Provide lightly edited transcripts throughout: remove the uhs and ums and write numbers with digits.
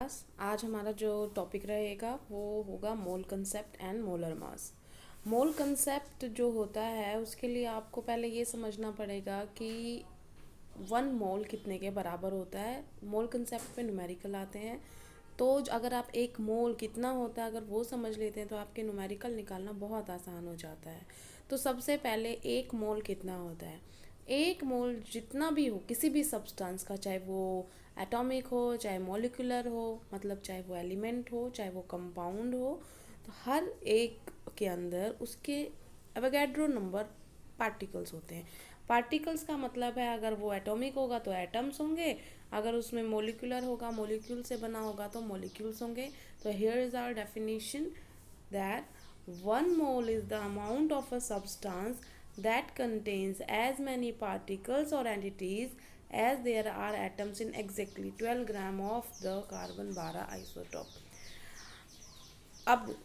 आज हमारा जो टॉपिक रहेगा वो होगा मोल concept and molar mass. Mole concept जो होता है उसके लिए आपको पहले ये समझना पड़ेगा कि 1 मोल कितने के बराबर होता है। मोल कंसेप्ट पे न्यूमेरिकल आते हैं, तो अगर आप 1 मोल कितना होता है अगर वो समझ लेते हैं तो आपके न्यूमेरिकल निकालना बहुत आसान हो जाता है। तो सबसे पहले 1 मोल कितना होता है। 1 मोल जितना भी हो किसी भी सब्सटेंस का, चाहे वो एटॉमिक हो, चाहे मॉलिक्यूलर हो, मतलब चाहे वो एलिमेंट हो, चाहे वो कंपाउंड हो, तो हर एक के अंदर उसके एवोगैड्रो नंबर पार्टिकल्स होते हैं। पार्टिकल्स का मतलब है अगर वो एटॉमिक होगा तो एटम्स होंगे, अगर उसमें मोलिकुलर होगा, मोलिक्यूल से बना होगा तो मोलिक्यूल्स होंगे। तो here is our definition that 1 mole is the amount of a substance that contains as many particles or entities as there are atoms in exactly 12 gram of the carbon 12 isotope। अब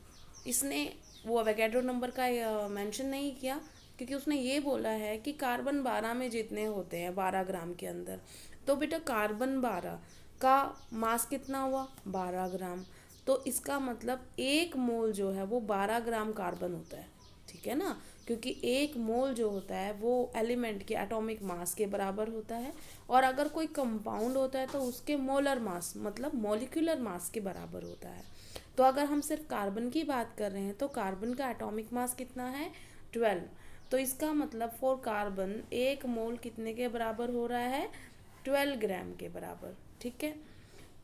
इसने वो Avogadro number का mention नहीं किया क्योंकि उसने ये बोला है कि कार्बन 12 में जितने होते हैं 12 ग्राम के अंदर, तो बेटा कार्बन 12 का मास कितना हुआ 12 ग्राम। तो इसका मतलब 1 मोल जो है वो 12 ग्राम कार्बन होता है, ठीक है ना, क्योंकि 1 मोल जो होता है वो एलिमेंट के एटॉमिक मास के बराबर होता है। और अगर कोई कंपाउंड होता है तो उसके मोलर मास मतलब मॉलिक्यूलर मास के बराबर होता है। तो अगर हम सिर्फ कार्बन की बात कर रहे हैं तो कार्बन का एटॉमिक मास कितना है 12। तो इसका मतलब फॉर कार्बन 1 मोल कितने के बराबर हो रहा है 12 ग्राम के बराबर, ठीक है।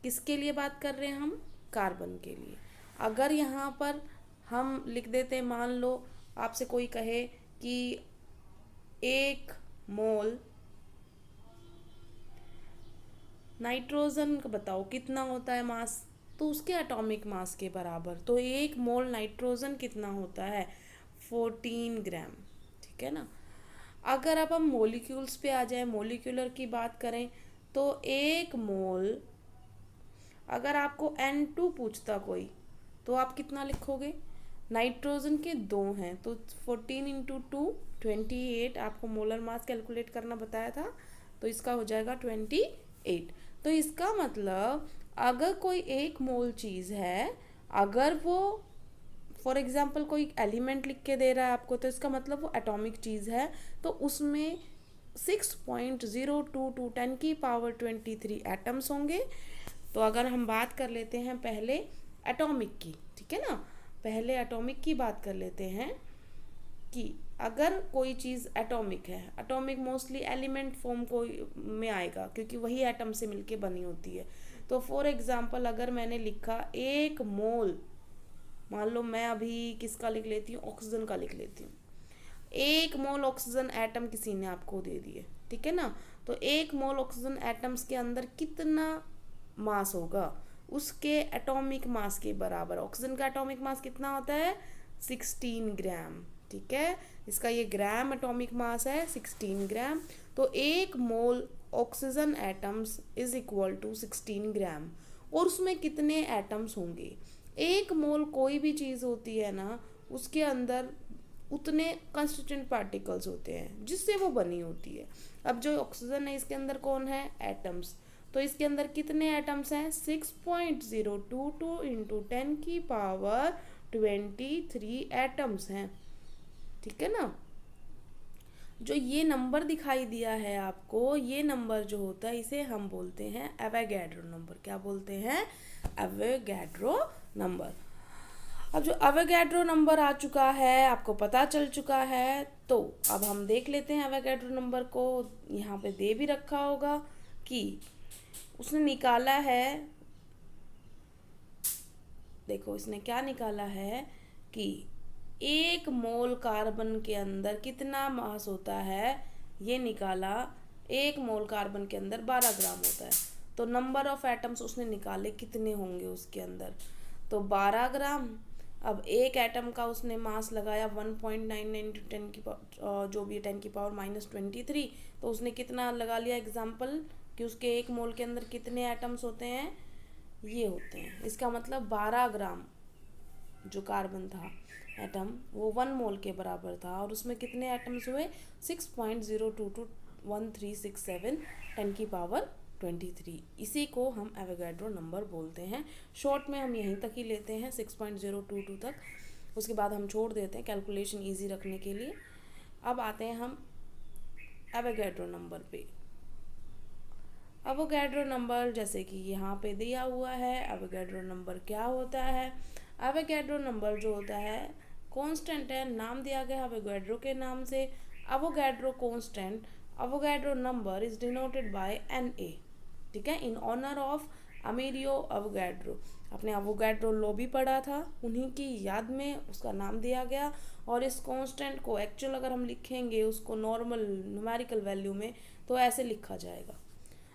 किसके लिए बात कर रहे हैं हम, कार्बन के लिए। अगर यहाँ पर हम लिख देते, मान लो आपसे कोई कहे कि 1 मोल नाइट्रोजन का बताओ कितना होता है मास, तो उसके एटॉमिक मास के बराबर। तो 1 मोल नाइट्रोजन कितना होता है 14 ग्राम, ठीक है ना। अगर अब हम मोलिक्यूल्स पे आ जाए, मोलिकुलर की बात करें, तो 1 मोल अगर आपको N2 पूछता कोई तो आप कितना लिखोगे, नाइट्रोजन के 2 हैं तो 14 इंटू 2 28, आपको मोलर मास कैलकुलेट करना बताया था, तो इसका हो जाएगा 28। तो इसका मतलब अगर कोई 1 मोल चीज़ है, अगर वो फॉर एग्जाम्पल कोई एलिमेंट लिख के दे रहा है आपको, तो इसका मतलब वो एटॉमिक चीज़ है, तो उसमें 6.02 टू 10⁻23 एटम्स होंगे। तो अगर हम बात कर लेते हैं पहले एटॉमिक की, ठीक है ना, पहले एटॉमिक की बात कर लेते हैं कि अगर कोई चीज़ एटॉमिक है, एटॉमिक मोस्टली एलिमेंट फॉर्म को में आएगा क्योंकि वही एटम से मिलके बनी होती है। तो फॉर एग्जांपल अगर मैंने लिखा 1 मोल, मान लो मैं अभी किसका लिख लेती हूँ, ऑक्सीजन का लिख लेती हूँ। 1 मोल ऑक्सीजन एटम किसी ने आपको दे दिए, ठीक है ना, तो 1 मोल ऑक्सीजन एटम्स के अंदर कितना मास होगा उसके एटॉमिक मास के बराबर। ऑक्सीजन का एटॉमिक मास कितना होता है 16 ग्राम, ठीक है, इसका ये ग्राम एटॉमिक मास है 16 ग्राम। तो 1 mole oxygen atoms is equal to 16 gram. और उसमें कितने एटम्स होंगे, 1 मोल कोई भी चीज़ होती है ना उसके अंदर उतने कंस्टिट्यूएंट पार्टिकल्स होते हैं जिससे वो बनी होती है। अब जो ऑक्सीजन है इसके अंदर कौन है एटम्स, तो इसके अंदर कितने एटम्स हैं 6.022 इंटू 10⁻23 एटम्स हैं, ठीक है ना। जो ये नंबर दिखाई दिया है आपको, ये नंबर जो होता है इसे हम बोलते हैं एवोगैड्रो नंबर। क्या बोलते हैं, एवोगैड्रो नंबर। अब जो एवोगैड्रो नंबर आ चुका है, आपको पता चल चुका है, तो अब हम देख लेते हैं एवोगैड्रो नंबर को। यहाँ पे दे भी रखा होगा कि उसने निकाला है, देखो इसने क्या निकाला है कि 1 मोल कार्बन के अंदर कितना मास होता है, ये निकाला 1 मोल कार्बन के अंदर 12 ग्राम होता है। तो नंबर ऑफ एटम्स उसने निकाले कितने होंगे उसके अंदर, तो 12 ग्राम। अब एक एटम का उसने मास लगाया 1.99 टू 10 की जो भी 10⁻23, तो उसने कितना लगा लिया एग्जाम्पल कि उसके 1 मोल के अंदर कितने एटम्स होते हैं, ये होते हैं। इसका मतलब 12 ग्राम जो कार्बन था एटम वो 1 मोल के बराबर था, और उसमें कितने एटम्स हुए 6.0221367 23। इसी को हम एवोगैड्रो नंबर बोलते हैं। शॉर्ट में हम यहीं तक ही लेते हैं 6.022 तक, उसके बाद हम छोड़ देते हैं कैलकुलेशन इजी रखने के लिए। अब आते हैं हम एवोगैड्रो नंबर पे। एवोगैड्रो नंबर जैसे कि यहाँ पे दिया हुआ है, एवोगैड्रो नंबर क्या होता है? एवोगैड्रो नंबर जो होता है कांस्टेंट है, नाम दिया गया एवोगैड्रो के नाम से। Avogadro constant, Avogadro number is denoted by Na, ठीक है, इन ऑनर ऑफ अमेरियो एवोगैड्रो। आपने एवोगैड्रो लॉ भी पढ़ा था, उन्हीं की याद में उसका नाम दिया गया। और इस कांस्टेंट को एक्चुअल अगर हम लिखेंगे उसको नॉर्मल न्यूमेरिकल वैल्यू में तो ऐसे लिखा जाएगा,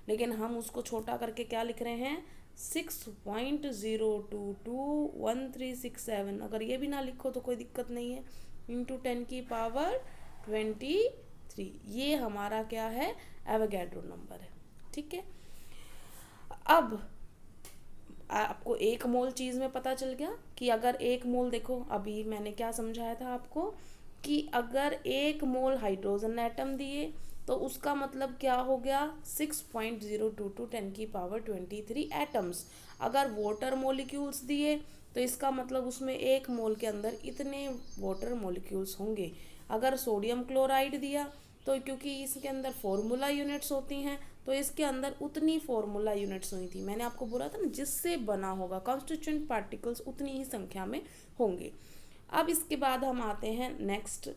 लेकिन हम उसको छोटा करके क्या लिख रहे हैं 6.0221367। अगर ये भी ना लिखो तो कोई दिक्कत नहीं है, इंटू 10 की पावर 23। ये हमारा क्या है एवोगैड्रो नंबर है, ठीक है। अब आपको एक मोल चीज़ में पता चल गया कि अगर एक मोल, देखो अभी मैंने क्या समझाया था आपको कि अगर एक मोल हाइड्रोजन एटम दिए तो उसका मतलब क्या हो गया 6.022 10 की पावर 23 एटम्स। अगर वाटर मोलिक्यूल्स दिए तो इसका मतलब उसमें एक मोल के अंदर इतने वाटर मोलिक्यूल्स होंगे। अगर सोडियम क्लोराइड दिया तो क्योंकि इसके अंदर फॉर्मूला यूनिट्स होती हैं तो इसके अंदर उतनी फॉर्मूला यूनिट्स हुई थी। मैंने आपको बोला था ना, जिससे बना होगा कॉन्स्टिट्यूएंट पार्टिकल्स उतनी ही संख्या में होंगे। अब इसके बाद हम आते हैं नेक्स्ट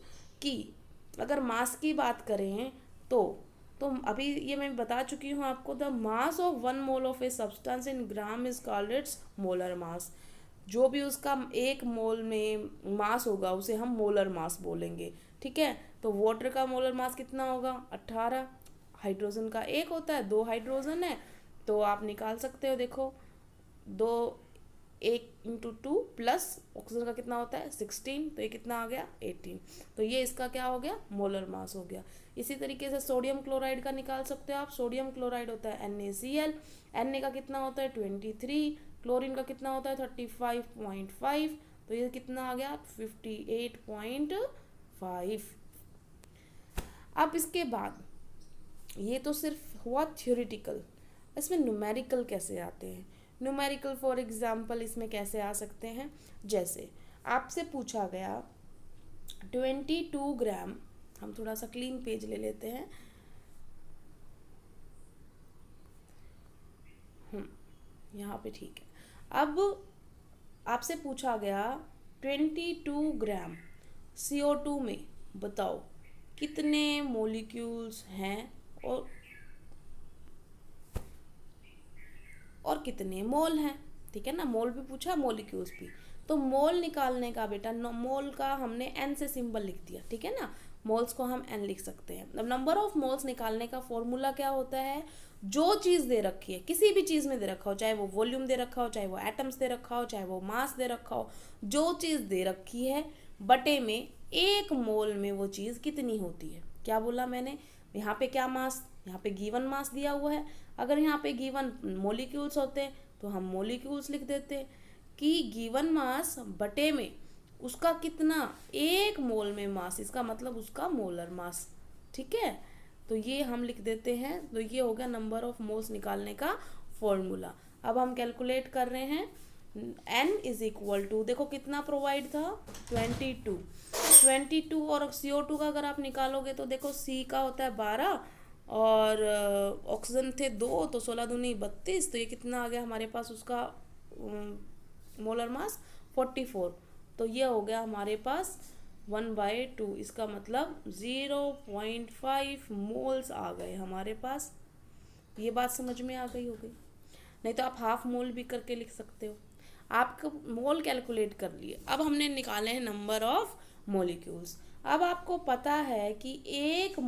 कि अगर मास की बात करें तो अभी ये मैं बता चुकी हूँ आपको, the mass of 1 mole of a substance in gram is called its molar mass. जो भी उसका एक मोल में मास होगा उसे हम मोलर मास बोलेंगे, ठीक है। तो वाटर का मोलर मास कितना होगा 18। हाइड्रोजन का एक होता है, 2 हाइड्रोजन है तो आप निकाल सकते हो, देखो 2 1 इंटू 2 प्लस ऑक्सीजन का कितना होता है 16, तो ये कितना आ गया 18। तो ये इसका क्या हो गया मोलर मास हो गया। इसी तरीके से सोडियम क्लोराइड का निकाल सकते हो आप। सोडियम क्लोराइड होता है NaCl, Na का कितना होता है 23, क्लोरीन का कितना होता है 35.5, तो ये कितना आ गया 58.5। अब इसके बाद ये तो सिर्फ हुआ थ्योरेटिकल, इसमें न्यूमेरिकल कैसे आते हैं? न्यूमेरिकल फॉर एग्जांपल इसमें कैसे आ सकते हैं, जैसे आपसे पूछा गया 22 ग्राम, हम थोड़ा सा क्लीन पेज ले लेते हैं, यहाँ पे ठीक है। अब आपसे पूछा गया 22 ग्राम CO2 में बताओ कितने मोलिक्यूल्स हैं और कितने मोल हैं, ठीक है ना। मोल भी पूछा, मोलिक्यूल्स भी। तो मोल निकालने का बेटा, मोल का हमने n से सिंबल लिख दिया, ठीक है ना। मोल्स को हम n लिख सकते हैं। अब नंबर ऑफ मोल्स निकालने का फॉर्मूला क्या होता है, जो चीज़ दे रखी है, किसी भी चीज़ में दे रखा हो, चाहे वो वॉल्यूम दे रखा हो, चाहे वो एटम्स दे रखा हो, चाहे वो मास दे रखा हो, जो चीज़ दे रखी है बटे में एक मोल में वो चीज़ कितनी होती है। क्या बोला मैंने, यहाँ पे क्या मास, यहाँ पे गिवन मास दिया हुआ है। अगर यहाँ पे गिवन मोलिक्यूल्स होते तो हम मोलिक्यूल्स लिख देते कि गिवन मास बटे में उसका कितना, एक मोल में मास, इसका मतलब उसका मोलर मास, ठीक है। तो ये हम लिख देते हैं। तो ये हो गया नंबर ऑफ मोल्स निकालने का फॉर्मूला। अब हम कैलकुलेट कर रहे हैं n इज इक्वल टू, देखो कितना प्रोवाइड था 22 और CO2 का अगर आप निकालोगे तो देखो C का होता है 12 और ऑक्सीजन थे 2, तो 16 दूनी 32, तो ये कितना आ गया हमारे पास उसका मोलर मास 44। तो ये हो गया हमारे पास 1/2, इसका मतलब 0.5 मोल्स आ गए हमारे पास। ये बात समझ में आ गई होगी, नहीं तो आप हाफ मोल भी करके लिख सकते हो। आपका मोल कैलकुलेट कर लिए। अब हमने निकाले हैं नंबर ऑफ मोलिक्यूल्स। अब आपको पता है कि एक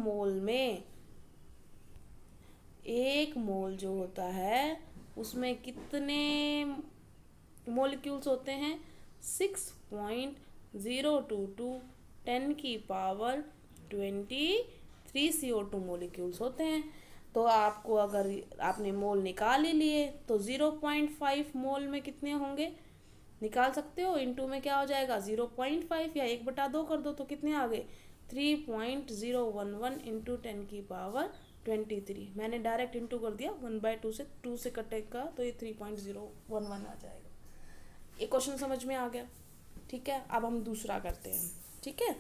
मोल जो होता है उसमें कितने मोलिक्यूल्स होते हैं 6.022 10 की पावर 23 CO2 मोलिक्यूल्स होते हैं। तो आपको अगर आपने मोल निकाल ही लिए तो 0.5 मोल में कितने होंगे निकाल सकते हो। इनटू में क्या हो जाएगा 0.5 या 1/2 कर दो तो कितने आ गए 3.011 इंटू 10 की पावर 23। मैंने डायरेक्ट इंटू कर दिया 1/2 से, 2 से कटेगा तो ये 3.011 आ जाएगा। ये क्वेश्चन समझ में आ गया, ठीक है। अब हम दूसरा करते हैं, ठीक है।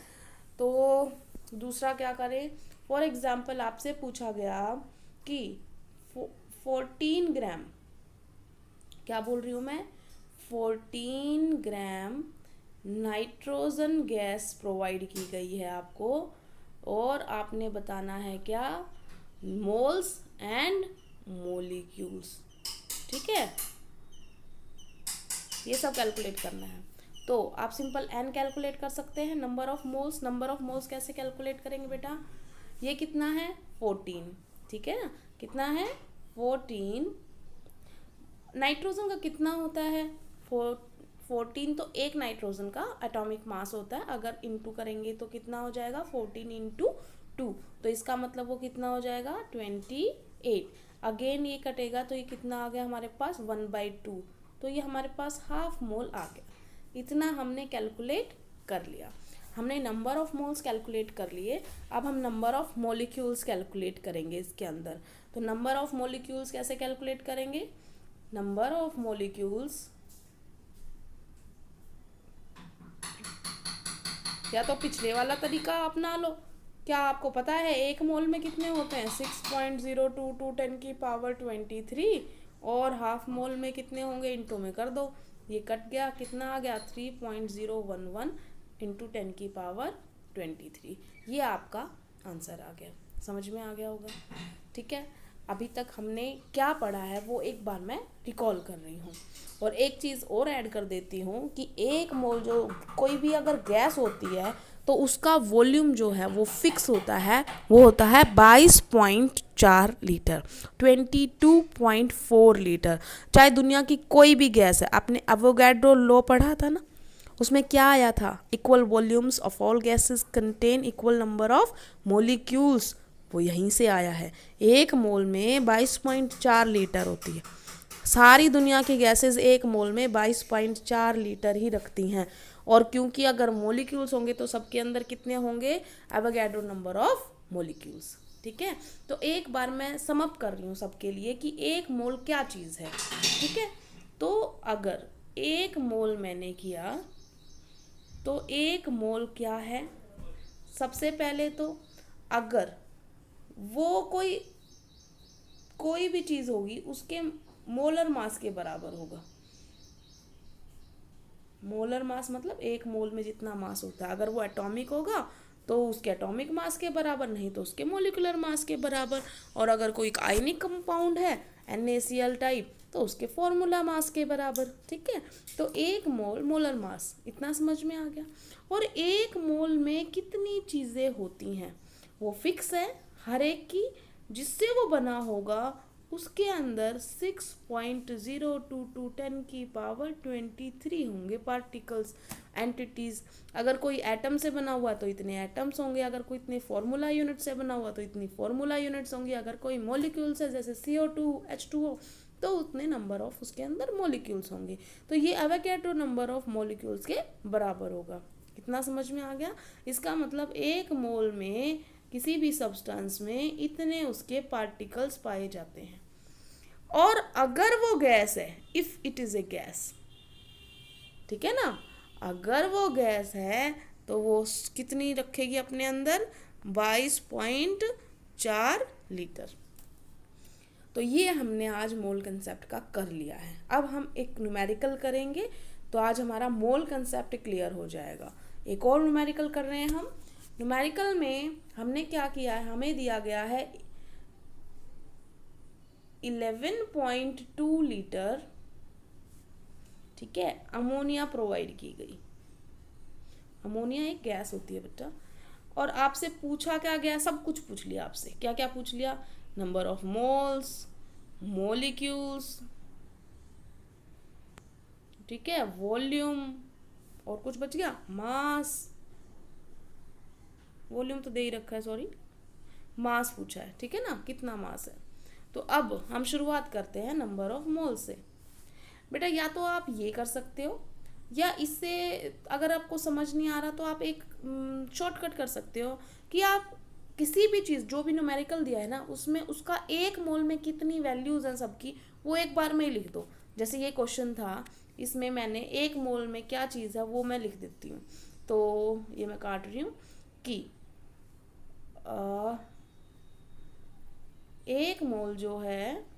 तो दूसरा क्या करें, फॉर एग्जाम्पल आपसे पूछा गया कि 14 ग्राम, क्या बोल रही हूँ मैं, 14 ग्राम नाइट्रोजन गैस प्रोवाइड की गई है आपको, और आपने बताना है क्या, मोल्स एंड मोलिक्यूल्स, ठीक है। ये सब कैलकुलेट करना है। तो आप सिंपल एन कैलकुलेट कर सकते हैं, number of moles. Number of moles कैसे कैलकुलेट करेंगे बेटा, ये कितना है 14, ठीक है ना, कितना है 14। नाइट्रोजन का कितना होता है 14, तो एक नाइट्रोजन का एटॉमिक मास होता है, अगर इंटू करेंगे तो कितना हो जाएगा 14 इंटू 2, तो इसका मतलब वो कितना हो जाएगा 28। अगेन ये कटेगा तो ये कितना आ गया हमारे पास 1/2, तो ये हमारे पास हाफ मोल आ गया। इतना हमने कैलकुलेट कर लिया, हमने नंबर ऑफ मोल्स कैलकुलेट कर लिए। अब हम नंबर ऑफ मॉलिक्यूल्स कैलकुलेट करेंगे इसके अंदर। तो नंबर ऑफ मॉलिक्यूल्स कैसे कैलकुलेट करेंगे, नंबर ऑफ मॉलिक्यूल्स या तो पिछले वाला तरीका अपना लो। क्या आपको पता है एक मोल में कितने होते हैं 6.022 10⁻23, और हाफ मोल में कितने होंगे, इंटू में कर दो, ये कट गया, कितना आ गया 3.011 इंटू 10⁻23। ये आपका आंसर आ गया, समझ में आ गया होगा, ठीक है। अभी तक हमने क्या पढ़ा है वो एक बार मैं रिकॉल कर रही हूँ, और एक चीज़ और ऐड कर देती हूँ कि एक मोल जो कोई भी अगर गैस होती है तो उसका वॉल्यूम जो है वो फिक्स होता है, वो होता है 22.4 लीटर, 22.4 लीटर। चाहे दुनिया की कोई भी गैस है, आपने एवोगैड्रो लॉ पढ़ा था ना, उसमें क्या आया था, equal volumes of all gases contain equal number of molecules, वो यहीं से आया है। एक मोल में 22.4 लीटर होती है, सारी दुनिया की गैसेस एक मोल में 22.4 लीटर ही रखती हैं, और क्योंकि अगर मोलिक्यूल्स होंगे तो सबके अंदर कितने होंगे, एवोगैड्रो नंबर ऑफ मोलिक्यूल्स, ठीक है। तो एक बार मैं सम अप कर रही हूँ सबके लिए कि एक मोल क्या चीज़ है, ठीक है। तो अगर एक मोल मैंने किया तो एक मोल क्या है, सबसे पहले तो अगर वो कोई भी चीज़ होगी उसके मोलर मास के बराबर होगा। मोलर मास मतलब एक मोल में जितना मास होता है, अगर वो एटॉमिक होगा तो उसके एटॉमिक मास के बराबर, नहीं तो उसके मोलिकुलर मास के बराबर। और अगर कोई आयनिक कंपाउंड है NaCl टाइप तो उसके फॉर्मूला मास के बराबर, ठीक है। तो एक मोल मोलर मास, इतना समझ में आ गया। और एक मोल में कितनी चीज़ें होती हैं वो फिक्स है हर एक की, जिससे वो बना होगा उसके अंदर 6.022 10⁻23 होंगे पार्टिकल्स, एंटिटीज़। अगर कोई एटम से बना हुआ तो इतने एटम्स होंगे, अगर कोई इतने फॉर्मूला यूनिट से बना हुआ तो इतनी फॉर्मूला यूनिट्स होंगी, अगर कोई मॉलिक्यूल्स है जैसे CO2 H2O तो उतने नंबर ऑफ उसके अंदर मॉलिक्यूल्स होंगे। तो ये एवोगैड्रो नंबर ऑफ मॉलिक्यूल्स के बराबर होगा। कितना समझ में आ गया, इसका मतलब एक मोल में किसी भी सब्सटेंस में इतने उसके पार्टिकल्स पाए जाते हैं। और अगर वो गैस है, if it is a gas, ठीक है ना, अगर वो गैस है तो वो कितनी रखेगी अपने अंदर 22.4 लीटर। तो ये हमने आज मोल कंसेप्ट का कर लिया है। अब हम एक न्यूमेरिकल करेंगे तो आज हमारा मोल कंसेप्ट क्लियर हो जाएगा। एक और न्यूमेरिकल कर रहे हैं हम। न्यूमेरिकल में हमने क्या किया है, हमें दिया गया है 11.2 लीटर, ठीक है, अमोनिया प्रोवाइड की गई। अमोनिया एक गैस होती है बेटा, और आपसे पूछा क्या गया, सब कुछ पूछ लिया आपसे, क्या क्या पूछ लिया, नंबर ऑफ मोल्स, मोलिक्यूल्स, ठीक है, वॉल्यूम, और कुछ बच गया, मास, वॉल्यूम तो दे ही रखा है, सॉरी, मास पूछा है, ठीक है ना, कितना मास है। तो अब हम शुरुआत करते हैं नंबर ऑफ मोल से। बेटा या तो आप ये कर सकते हो, या इससे अगर आपको समझ नहीं आ रहा तो आप एक शॉर्टकट कर सकते हो कि आप किसी भी चीज़ जो भी न्यूमेरिकल दिया है ना, उसमें उसका एक मोल में कितनी वैल्यूज़ हैं सबकी, वो एक बार में ही लिख दो। जैसे ये क्वेश्चन था, इसमें मैंने एक मोल में क्या चीज़ है वो मैं लिख देती हूँ। तो ये मैं काट रही हूँ कि एक मोल जो है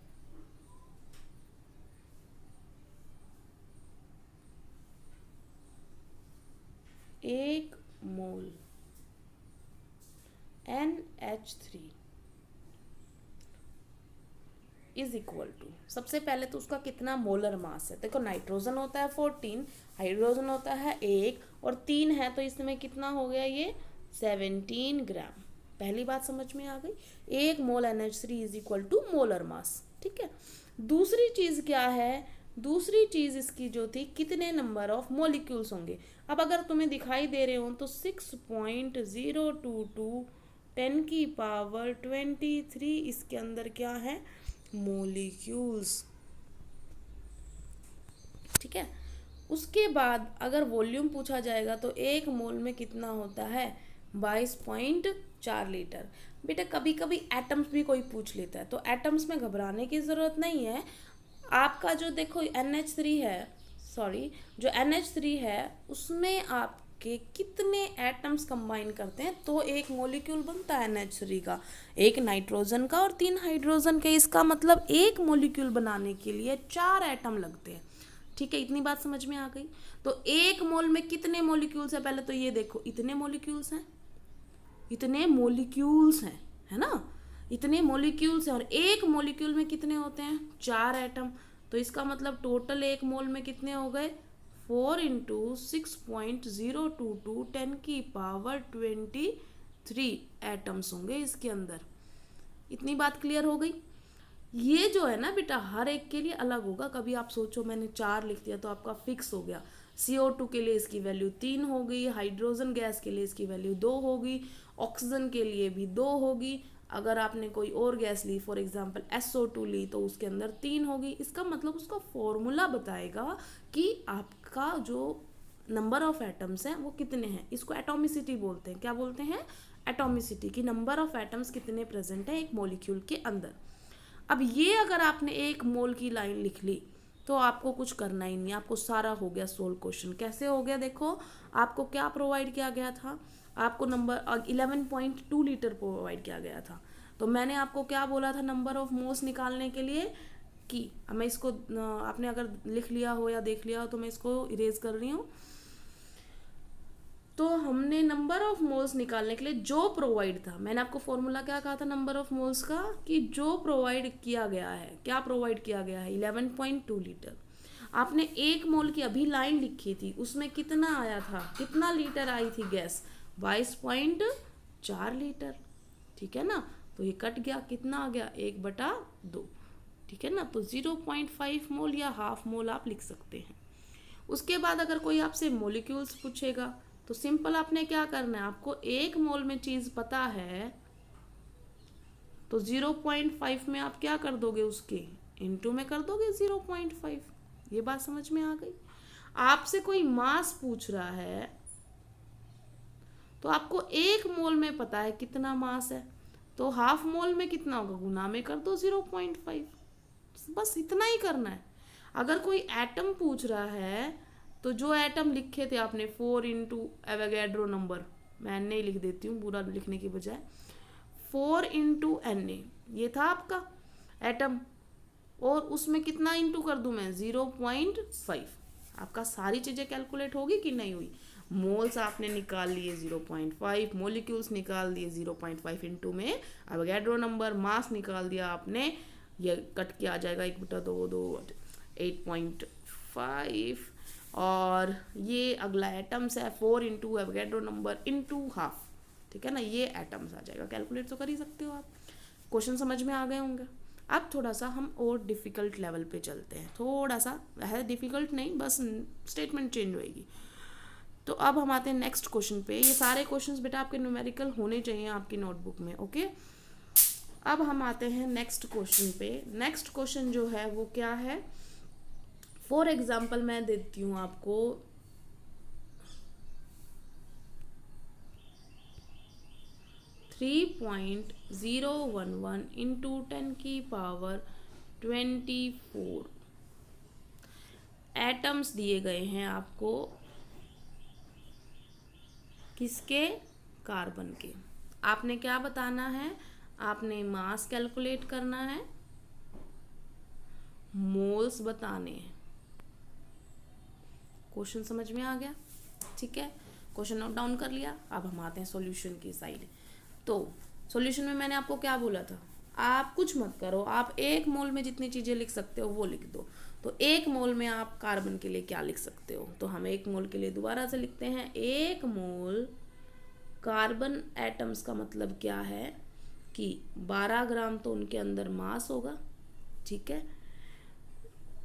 एक mole NH3 is equal to, सबसे पहले तो उसका कितना मोलर मास है। देखो नाइट्रोजन होता है 14, हाइड्रोजन होता है 1 और 3 है, तो इसमें कितना हो गया ये 17 ग्राम। पहली बात समझ में आ गई। एक mole NH3 is equal to molar mass. ठीक है, दूसरी चीज़ क्या है, दूसरी चीज़ इसकी जो थी, कितने नंबर ऑफ मोलिक्यूल्स होंगे। अब अगर तुम्हें दिखाई दे रहे हो तो 6.022 10⁻23 इसके अंदर क्या है, मोलिक्यूल्स। ठीक है, उसके बाद अगर वॉल्यूम पूछा जाएगा तो एक मोल में कितना होता है, 22.4 लीटर। बेटा कभी कभी एटम्स भी कोई पूछ लेता है, तो एटम्स में घबराने की ज़रूरत नहीं है। आपका जो देखो NH3 है, सॉरी जो NH3 है उसमें आपके कितने एटम्स कंबाइन करते हैं तो एक मॉलिक्यूल बनता है NH3 का, एक नाइट्रोजन का और 3 हाइड्रोजन के। इसका मतलब एक मॉलिक्यूल बनाने के लिए 4 एटम लगते हैं। ठीक है, इतनी बात समझ में आ गई। तो एक मोल में कितने मॉलिक्यूल्स हैं, पहले तो ये देखो, इतने मॉलिक्यूल्स हैं, इतने मॉलिक्यूल्स हैं, है ना, इतने मॉलिक्यूल्स हैं। और एक मॉलिक्यूल में कितने होते हैं, 4 एटम। तो इसका मतलब टोटल एक मोल में कितने हो गए, 4 × 6.022 10⁻23 एटम्स होंगे इसके अंदर। इतनी बात क्लियर हो गई। ये जो है ना बेटा हर एक के लिए अलग होगा। कभी आप सोचो मैंने 4 लिख दिया तो आपका फिक्स हो गया। CO2 के लिए इसकी वैल्यू 3 होगी, हाइड्रोजन गैस के लिए इसकी वैल्यू 2 होगी, ऑक्सीजन के लिए भी 2 होगी। अगर आपने कोई और गैस ली, फॉर एग्जांपल SO2 ली, तो उसके अंदर 3 होगी। इसका मतलब उसका फॉर्मूला बताएगा कि आपका जो नंबर ऑफ एटम्स हैं वो कितने हैं। इसको एटॉमिसिटी बोलते हैं। क्या बोलते हैं, एटॉमिसिटी, की नंबर ऑफ एटम्स कितने प्रेजेंट हैं एक मॉलिक्यूल के अंदर। अब ये अगर आपने एक मोल की लाइन लिख ली तो आपको कुछ करना ही नहीं, आपको सारा हो गया सोल्व। क्वेश्चन कैसे हो गया, देखो आपको क्या प्रोवाइड किया गया था, आपको नंबर 11.2 लीटर प्रोवाइड किया गया था। तो मैंने आपको क्या बोला था नंबर ऑफ मोल्स निकालने के लिए, कि मैं इसको आपने अगर लिख लिया हो या देख लिया हो तो मैं इसको इरेज कर रही हूँ। तो हमने नंबर ऑफ मोल्स निकालने के लिए जो प्रोवाइड था, मैंने आपको फॉर्मूला क्या कहा था नंबर ऑफ मोल्स का, कि जो प्रोवाइड किया गया है, क्या प्रोवाइड किया गया है 11.2 लीटर। आपने एक मोल की अभी लाइन लिखी थी, उसमें कितना आया था, कितना लीटर आई थी गैस, 22.4 लीटर। ठीक है ना, तो ये कट गया, कितना आ गया 1/2। ठीक है ना, तो 0.5 मोल या हाफ मोल आप लिख सकते हैं। उसके बाद अगर कोई आपसे मोलिक्यूल्स पूछेगा तो सिंपल आपने क्या करना है, आपको एक मोल में चीज पता है तो 0.5 में आप क्या कर दोगे, उसके इनटू में कर दोगे 0.5। ये बात समझ में आ गई। आपसे कोई मास पूछ रहा है तो आपको एक मोल में पता है कितना मास है, तो हाफ मोल में कितना होगा, गुना में कर दो 0.5। बस इतना ही करना है। अगर कोई एटम पूछ रहा है तो जो एटम लिखे थे आपने 4 × एवोगैड्रो नंबर, मैं Na लिख देती हूँ पूरा लिखने की बजाय, 4 × Na ये था आपका एटम, और उसमें कितना इंटू कर दूं मैं 0.5। आपका सारी चीज़ें कैलकुलेट होगी कि नहीं हुई। मोल्स आपने निकाल लिए 0.5, मोलिक्यूल्स निकाल दिए 0.5 इंटू में एवोगैड्रो नंबर, मास निकाल दिया आपने, ये कट के आ जाएगा 1/2 8.5, और ये अगला एटम्स है 4 × एवोगैड्रो नंबर इंटू हाफ। ठीक है ना, ये एटम्स आ जाएगा। कैलकुलेट तो कर ही सकते हो आप। क्वेश्चन समझ में आ गए होंगे। अब थोड़ा सा हम और डिफ़िकल्ट लेवल पे चलते हैं, थोड़ा सा है डिफ़िकल्ट नहीं, बस स्टेटमेंट चेंज होएगी। तो अब हम आते हैं नेक्स्ट क्वेश्चन पे। ये सारे क्वेश्चंस बेटा आपके न्यूमेरिकल होने चाहिए आपकी नोटबुक में, ओके। अब हम आते हैं नेक्स्ट क्वेश्चन पे। नेक्स्ट क्वेश्चन जो है वो क्या है, फॉर एग्जाम्पल मैं देती हूँ आपको 3.011 इंटू 10⁻24 एटम्स दिए गए हैं आपको, किसके? कार्बन के। आपने क्या बताना है? आपने मास कैलकुलेट करना है, मोल्स बताने हैं। क्वेश्चन समझ में आ गया? ठीक है, क्वेश्चन नोट डाउन कर लिया। अब हम आते हैं सॉल्यूशन की साइड। तो सॉल्यूशन में मैंने आपको क्या बोला था? आप कुछ मत करो, आप एक मोल में जितनी चीज़ें लिख सकते हो वो लिख दो। तो एक मोल में आप कार्बन के लिए क्या लिख सकते हो? तो हम एक मोल के लिए दोबारा से लिखते हैं, एक मोल कार्बन एटम्स का मतलब क्या है कि 12 ग्राम तो उनके अंदर मास होगा। ठीक है,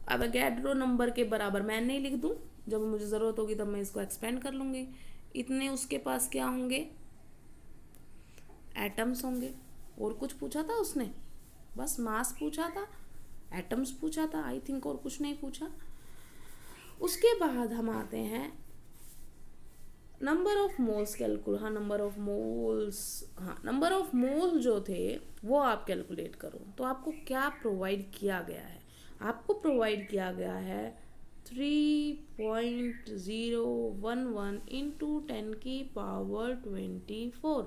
अब अवोगाड्रो नंबर के बराबर मैं नहीं लिख दूं, जब मुझे ज़रूरत होगी तब मैं इसको एक्सपेंड कर लूँगी। इतने उसके पास क्या होंगे? एटम्स होंगे। और कुछ पूछा था उसने? बस मास पूछा था, एटम्स पूछा था, आई थिंक, और कुछ नहीं पूछा। उसके बाद हम आते हैं नंबर ऑफ मोल्स कैलकुलेट। हाँ, नंबर ऑफ मोल्स, हाँ, नंबर ऑफ मोल जो थे वो आप कैलकुलेट करो। तो आपको क्या प्रोवाइड किया गया है? आपको प्रोवाइड किया गया है 3.011 इंटू 10⁻24।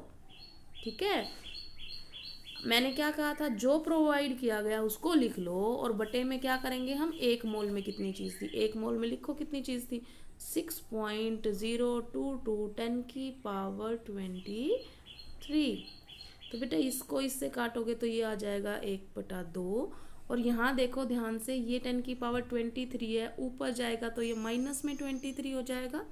ठीक है, मैंने क्या कहा था? जो प्रोवाइड किया गया उसको लिख लो, और बटे में क्या करेंगे हम? एक मोल में कितनी चीज़ थी? एक मोल में लिखो कितनी चीज़ थी? 6.022 10⁻23। तो बेटा इसको इससे काटोगे तो ये आ जाएगा 1/2। और यहाँ देखो ध्यान से, ये 10⁻23 है, ऊपर जाएगा तो ये माइनस में 23 हो जाएगा।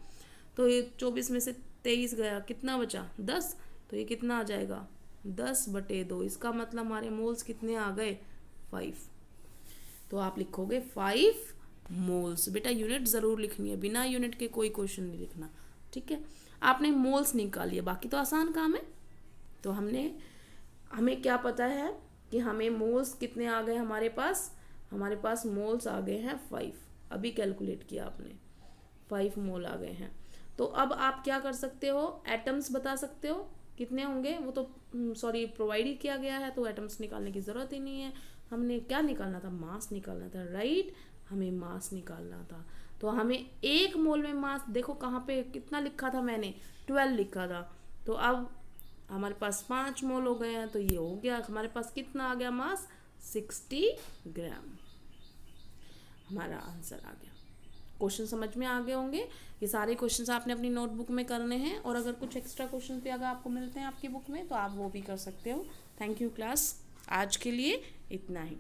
तो ये 24 में से 23 गया, कितना बचा? 10। तो ये कितना आ जाएगा? 10/2। इसका मतलब हमारे मोल्स कितने आ गए? 5। तो आप लिखोगे 5 मोल्स। बेटा यूनिट ज़रूर लिखनी है, बिना यूनिट के कोई क्वेश्चन नहीं लिखना। ठीक है, आपने मोल्स निकाल लिया, बाकी तो आसान काम है। तो हमें क्या पता है कि हमें मोल्स कितने आ गए हमारे पास? हमारे पास मोल्स आ गए हैं 5। अभी कैलकुलेट किया आपने, 5 मोल आ गए हैं। तो अब आप क्या कर सकते हो? एटम्स बता सकते हो कितने होंगे। वो तो सॉरी प्रोवाइड ही किया गया है, तो एटम्स निकालने की ज़रूरत ही नहीं है। हमने क्या निकालना था? मास निकालना था, राइट? हमें मास निकालना था। तो हमें एक मोल में मास, देखो कहाँ पे कितना लिखा था मैंने? 12 लिखा था। तो अब हमारे पास 5 मोल हो गए हैं, तो ये हो गया हमारे पास कितना आ गया मास? 60 ग्राम। हमारा आंसर आ गया। क्वेश्चन समझ में आ गए होंगे। ये सारे क्वेश्चंस आपने अपनी नोटबुक में करने हैं, और अगर कुछ एक्स्ट्रा क्वेश्चन भी अगर आपको मिलते हैं आपकी बुक में तो आप वो भी कर सकते हो। थैंक यू क्लास, आज के लिए इतना ही।